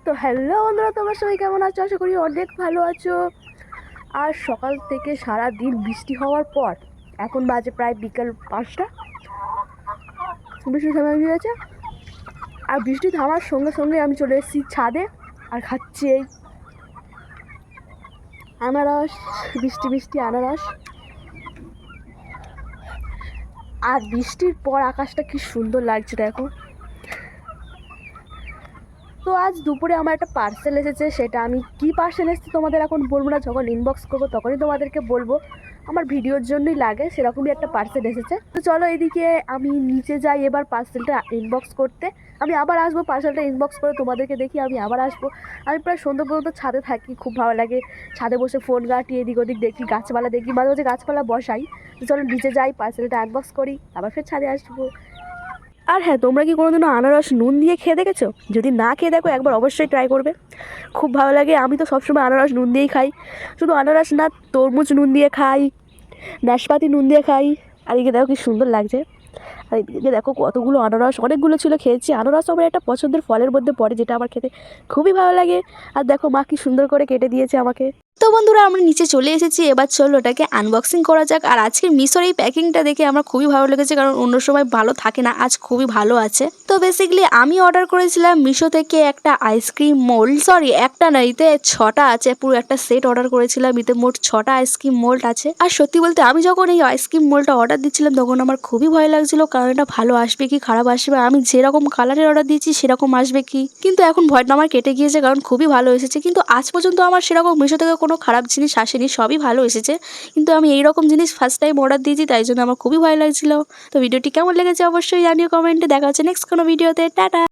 তো হ্যালো বন্ধুরা, তোমরা সবাই কেমন আছো? আশা করি অনেক ভালো আছো। আর সকাল থেকে সারা দিন বৃষ্টি হওয়ার পর এখন বাজে প্রায় বিকেল 5টা। বৃষ্টি থেমে গিয়েছে, আর বৃষ্টি থামার সঙ্গে সঙ্গে আমি চলে এসেছি ছাদে আর খাচ্ছি এই আনারস, বৃষ্টি বৃষ্টি আনারস। আর বৃষ্টির পর আকাশটা কি সুন্দর লাগছে দেখো। তো আজ দুপুরে আমার একটা পার্সেল এসেছে, সেটা আমি কি পার্সেল এসেছে তোমাদের এখন বলবো না, যখন ইনবক্স করবো তখনই তোমাদেরকে বলবো। আমার ভিডিওর জন্যই লাগে, সেরকমই একটা পার্সেল এসেছে। তো চলো এদিকে আমি নিচে যাই এবার পার্সেলটা ইনবক্স করতে। আমি আবার আসবো পার্সেলটা ইনবক্স করে, তোমাদেরকে দেখি আমি আবার আসবো। আমি প্রায় সন্ধ্যা পর্যন্ত ছাদে থাকি, খুব ভালো লাগে ছাদে বসে ফোন ঘাঁটি, এদিক ওদিক দেখি, গাছপালা দেখি, মাঝে মাঝে গাছপালা বসাই। তো চলো নিচে যাই, পার্সেলটা আনবক্স করি, আবার ফের ছাদে আসবো। আর হ্যাঁ, তোমরা কি কোনোদিনও আনারস নুন দিয়ে খেয়ে দেখেছো? যদি না খেয়ে দেখো একবার অবশ্যই ট্রাই করবে, খুব ভালো লাগে। আমি তো সবসময় আনারস নুন দিয়েই খাই। শুধু আনারস না, তরমুজ নুন দিয়ে খাই, নাশপাতি নুন দিয়ে খাই। আর এদিকে দেখো কি সুন্দর লাগছে। আর এদিকে দেখো কতগুলো আনারস, অনেকগুলো ছিল, খেয়েছি। আনারস আমার একটা পছন্দের ফলের মধ্যে পড়ে, যেটা আমার খেতে খুবই ভালো লাগে। আর দেখো মা কি সুন্দর করে কেটে দিয়েছে আমাকে। তো বন্ধুরা, আমরা নিচে চলে এসেছি, এবার চলো ওটাকে আনবক্সিং করা যাক। আর আজকের মিশোর এই প্যাকিংটা দেখে আমার খুবই ভালো লেগেছে, কারণ অন্য সময় ভালো থাকে না, আজ খুবই ভালো আছে। তো বেসিক্যালি আমি অর্ডার করেছিলাম মিশো থেকে একটা আইসক্রিম মোল্ড, সরি একটা না, এতে 6টা আছে, পুরো একটা সেট অর্ডার করেছিলাম। এতে মোট 6টা আইসক্রিম মোল্ড আছে। আর সত্যি বলতে আমি যখন এই আইসক্রিম মোল্ডটা অর্ডার দিচ্ছিলাম তখন আমার খুবই ভয় লাগছিল, কারণ এটা ভালো আসবে কি খারাপ আসবে, আমি যেরকম কালারের অর্ডার দিয়েছি সেরকম আসবে কি। কিন্তু এখন ভয়টা আমার কেটে গিয়েছে, কারণ খুবই ভালো এসেছে। কিন্তু আজ পর্যন্ত আমার সেরকম মিশো থেকে কোনো খারাপ জিনিস আসেনি, সবই ভালো এসেছে। কিন্তু আমি এইরকম জিনিস ফার্স্ট টাইম অর্ডার দিয়েছি, তাই জন্য আমার খুবই ভয় লাগছিল। তো ভিডিওটি কেমন লেগেছে অবশ্যই জানিও কমেন্টে। দেখা হচ্ছে নেক্সট কোনো ভিডিওতে। টাটা।